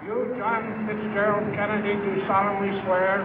You, John Fitzgerald Kennedy, do solemnly swear.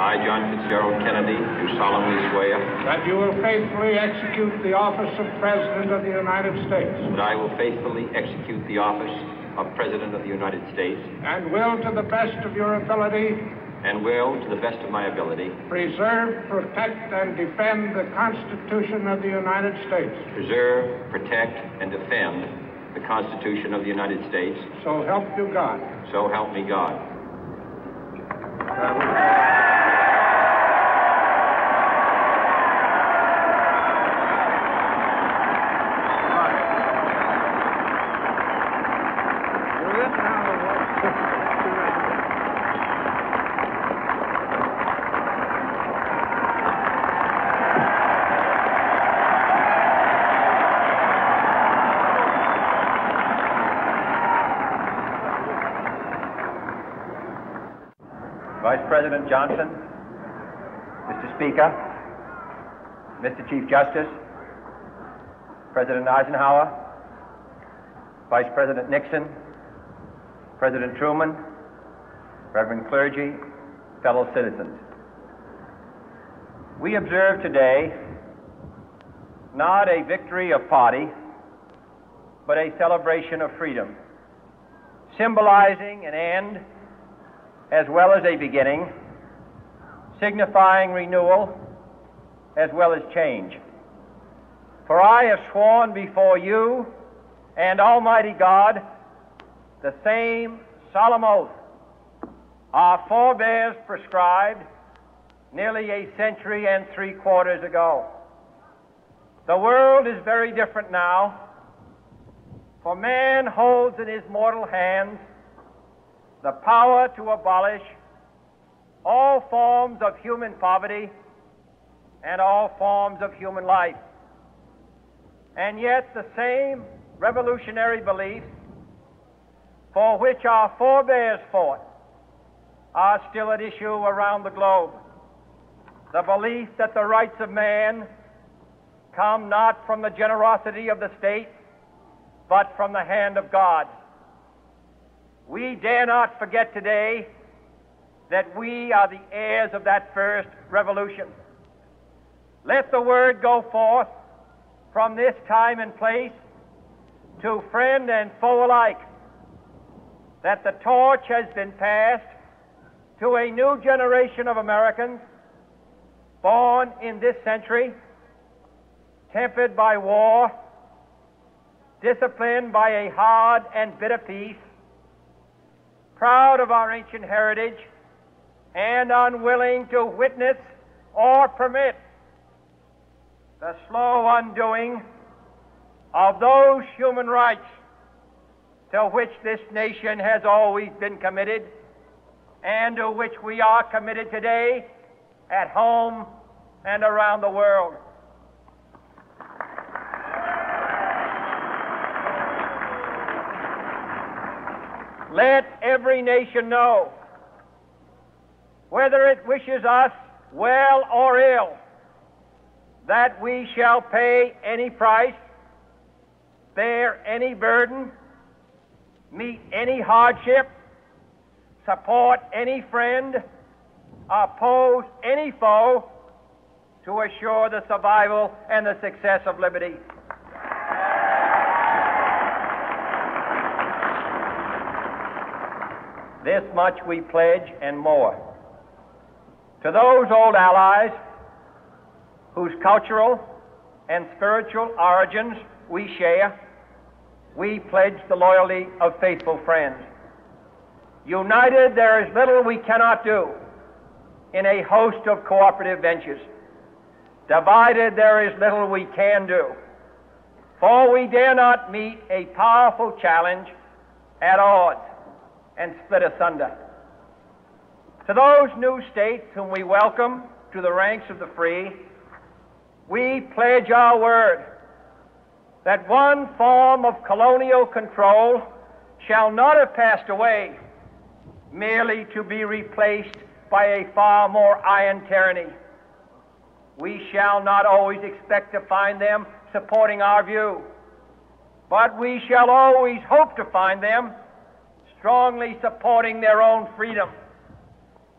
I, John Fitzgerald Kennedy, do solemnly swear. That you will faithfully execute the office of President of the United States. That I will faithfully execute the office of President of the United States. And will, to the best of your ability. And will, to the best of my ability. Preserve, protect, and defend the Constitution of the United States. Preserve, protect, and defend the Constitution of the United States. So help you God. So help me God. Vice President Johnson, Mr. Speaker, Mr. Chief Justice, President Eisenhower, Vice President Nixon, President Truman, Reverend clergy, fellow citizens. We observe today not a victory of party, but a celebration of freedom, symbolizing an end as well as a beginning, signifying renewal as well as change. For I have sworn before you and Almighty God the same solemn oath our forebears prescribed nearly a century and 3/4 ago. The world is very different now, for man holds in his mortal hands the power to abolish all forms of human poverty and all forms of human life. And yet the same revolutionary beliefs for which our forebears fought are still at issue around the globe. The belief that the rights of man come not from the generosity of the state, but from the hand of God. We dare not forget today that we are the heirs of that first revolution. Let the word go forth from this time and place to friend and foe alike that the torch has been passed to a new generation of Americans born in this century, tempered by war, disciplined by a hard and bitter peace, proud of our ancient heritage, and unwilling to witness or permit the slow undoing of those human rights to which this nation has always been committed and to which we are committed today at home and around the world. Let every nation know, whether it wishes us well or ill, that we shall pay any price, bear any burden, meet any hardship, support any friend, oppose any foe to assure the survival and the success of liberty. This much we pledge and more. To those old allies whose cultural and spiritual origins we share, we pledge the loyalty of faithful friends. United, there is little we cannot do in a host of cooperative ventures. Divided, there is little we can do, for we dare not meet a powerful challenge at odds and split asunder. To those new states whom we welcome to the ranks of the free, we pledge our word that one form of colonial control shall not have passed away merely to be replaced by a far more iron tyranny. We shall not always expect to find them supporting our view, but we shall always hope to find them strongly supporting their own freedom,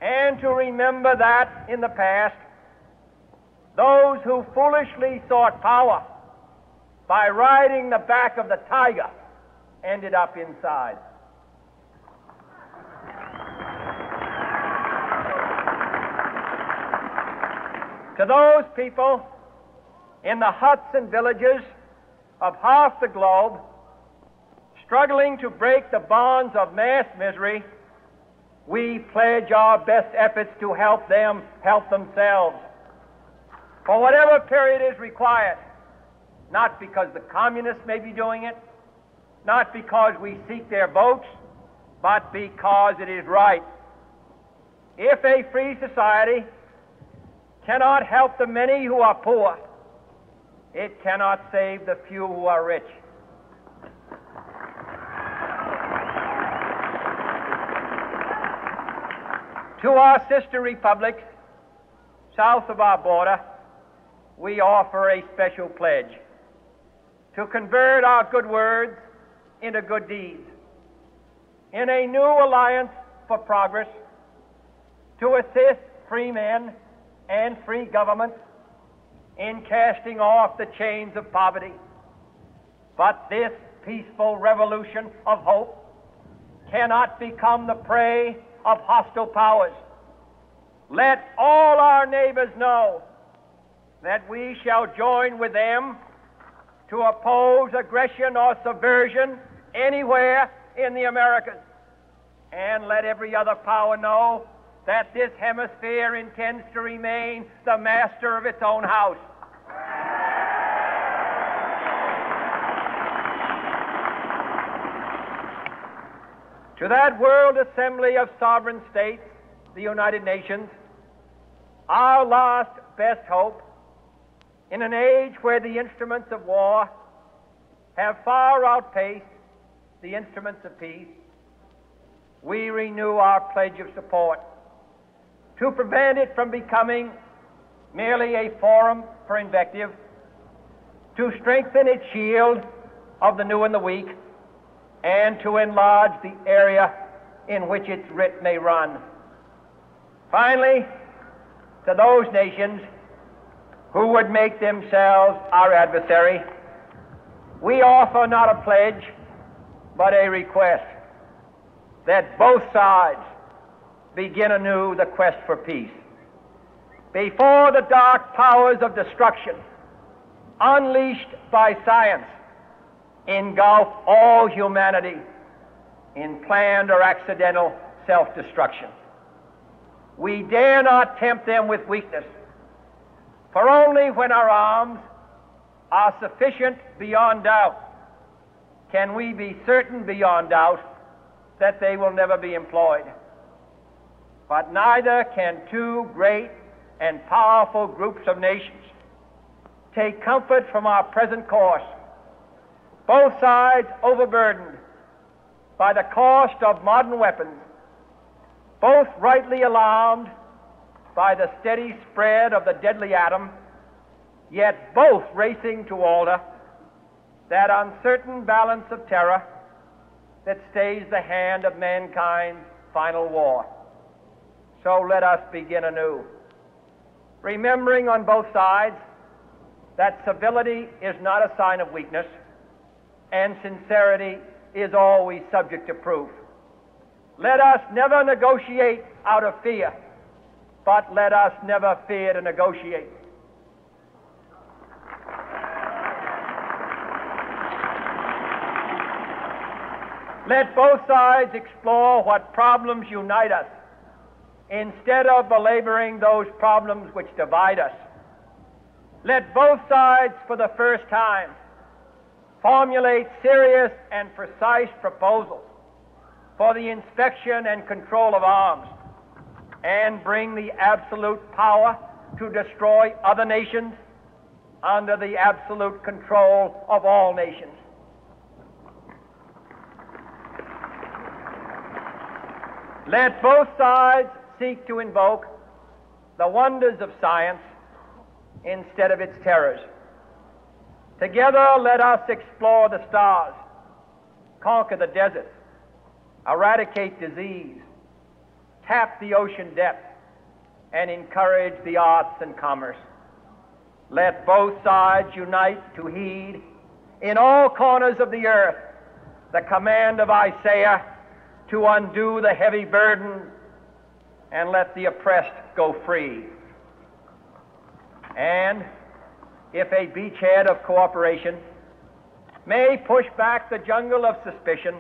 and to remember that in the past, those who foolishly sought power by riding the back of the tiger ended up inside. To those people in the huts and villages of half the globe struggling to break the bonds of mass misery, we pledge our best efforts to help them help themselves for whatever period is required, not because the communists may be doing it, not because we seek their votes, but because it is right. If a free society cannot help the many who are poor, it cannot save the few who are rich. To our sister republics south of our border, we offer a special pledge to convert our good words into good deeds, in a new alliance for progress, to assist free men and free governments in casting off the chains of poverty. But this peaceful revolution of hope cannot become the prey of hostile powers. Let all our neighbors know that we shall join with them to oppose aggression or subversion anywhere in the Americas. And let every other power know that this hemisphere intends to remain the master of its own house. To that World Assembly of Sovereign States, the United Nations, our last best hope, in an age where the instruments of war have far outpaced the instruments of peace, we renew our pledge of support to prevent it from becoming merely a forum for invective, to strengthen its shield of the new and the weak, and to enlarge the area in which its writ may run. Finally, to those nations who would make themselves our adversary, we offer not a pledge, but a request that both sides begin anew the quest for peace. Before the dark powers of destruction, unleashed by science, engulf all humanity in planned or accidental self-destruction, we dare not tempt them with weakness, for only when our arms are sufficient beyond doubt can we be certain beyond doubt that they will never be employed. But neither can two great and powerful groups of nations take comfort from our present course, both sides overburdened by the cost of modern weapons, both rightly alarmed by the steady spread of the deadly atom, yet both racing to alter that uncertain balance of terror that stays the hand of mankind's final war. So let us begin anew, remembering on both sides that civility is not a sign of weakness, and sincerity is always subject to proof. Let us never negotiate out of fear, but let us never fear to negotiate. Let both sides explore what problems unite us, instead of belaboring those problems which divide us. Let both sides, for the first time, formulate serious and precise proposals for the inspection and control of arms, and bring the absolute power to destroy other nations under the absolute control of all nations. Let both sides seek to invoke the wonders of science instead of its terrors. Together, let us explore the stars, conquer the deserts, eradicate disease, tap the ocean depths, and encourage the arts and commerce. Let both sides unite to heed in all corners of the earth the command of Isaiah to undo the heavy burden and let the oppressed go free. And if a beachhead of cooperation may push back the jungle of suspicion,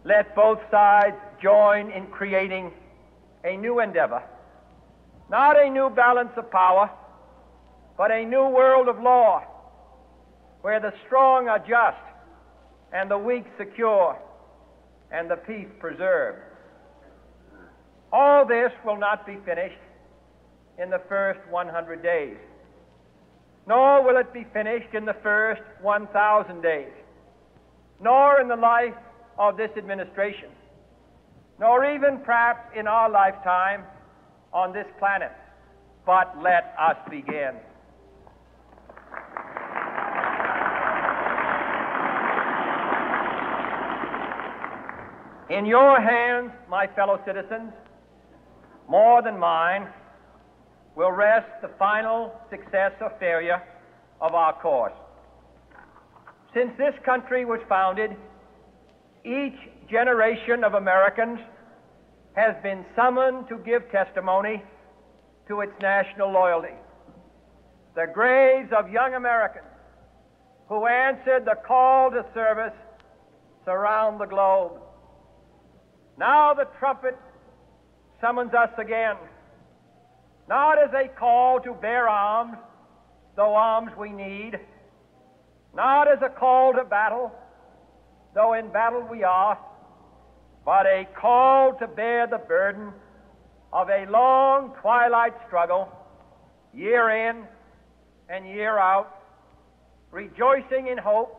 let both sides join in creating a new endeavor, not a new balance of power, but a new world of law, where the strong are just and the weak secure and the peace preserved. All this will not be finished in the first 100 days, nor will it be finished in the first 1,000 days, nor in the life of this administration, nor even perhaps in our lifetime on this planet. But let us begin. In your hands, my fellow citizens, more than mine, will rest the final success or failure of our course. Since this country was founded, each generation of Americans has been summoned to give testimony to its national loyalty. The graves of young Americans who answered the call to service surround the globe. Now the trumpet summons us again, not as a call to bear arms, though arms we need, not as a call to battle, though in battle we are, but a call to bear the burden of a long twilight struggle, year in and year out, rejoicing in hope,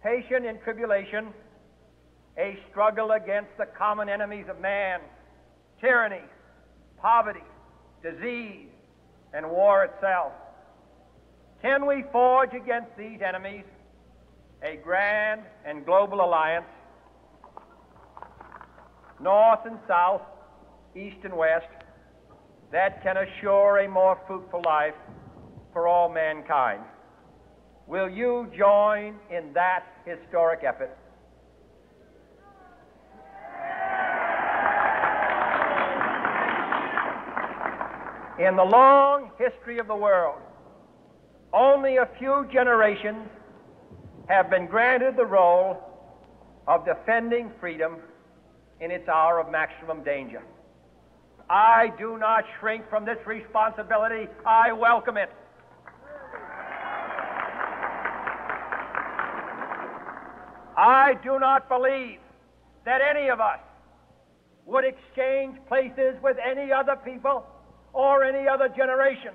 patient in tribulation, a struggle against the common enemies of man, tyranny, poverty, disease, and war itself. Can we forge against these enemies a grand and global alliance, north and south, east and west, that can assure a more fruitful life for all mankind? Will you join in that historic effort? In the long history of the world, only a few generations have been granted the role of defending freedom in its hour of maximum danger. I do not shrink from this responsibility. I welcome it. I do not believe that any of us would exchange places with any other people or any other generation.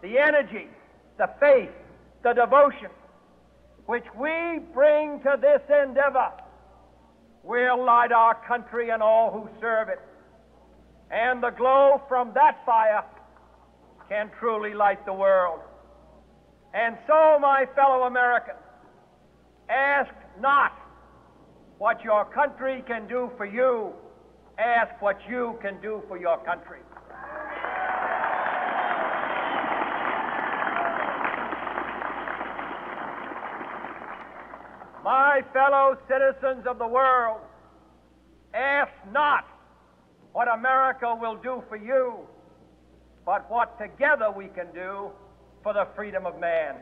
The energy, the faith, the devotion which we bring to this endeavor will light our country and all who serve it. And the glow from that fire can truly light the world. And so, my fellow Americans, ask not what your country can do for you, ask what you can do for your country. My fellow citizens of the world, ask not what America will do for you, but what together we can do for the freedom of man.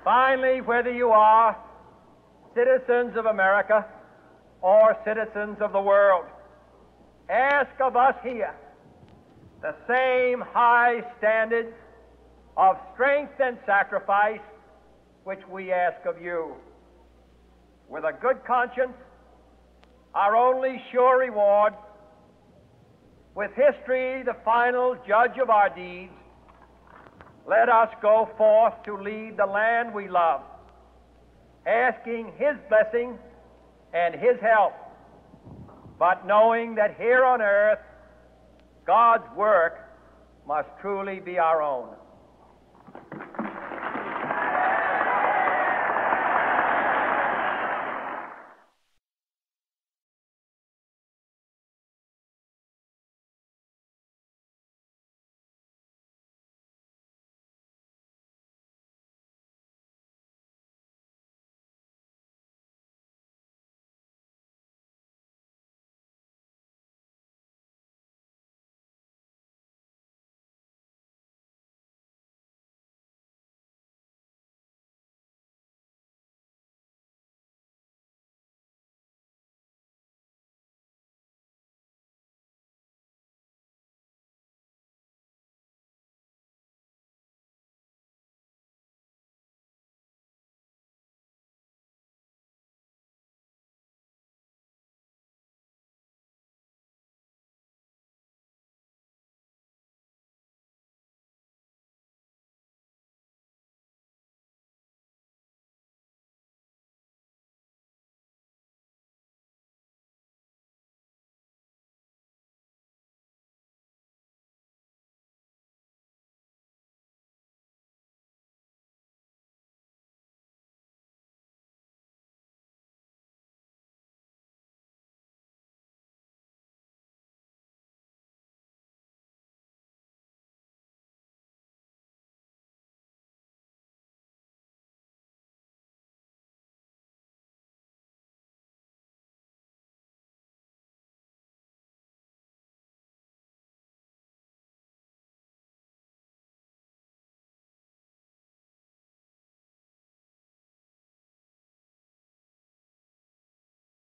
Finally, whether you are citizens of America or citizens of the world, ask of us here the same high standards of strength and sacrifice which we ask of you. With a good conscience, our only sure reward, with history the final judge of our deeds, let us go forth to lead the land we love, asking His blessing and His help, but knowing that here on earth God's work must truly be our own.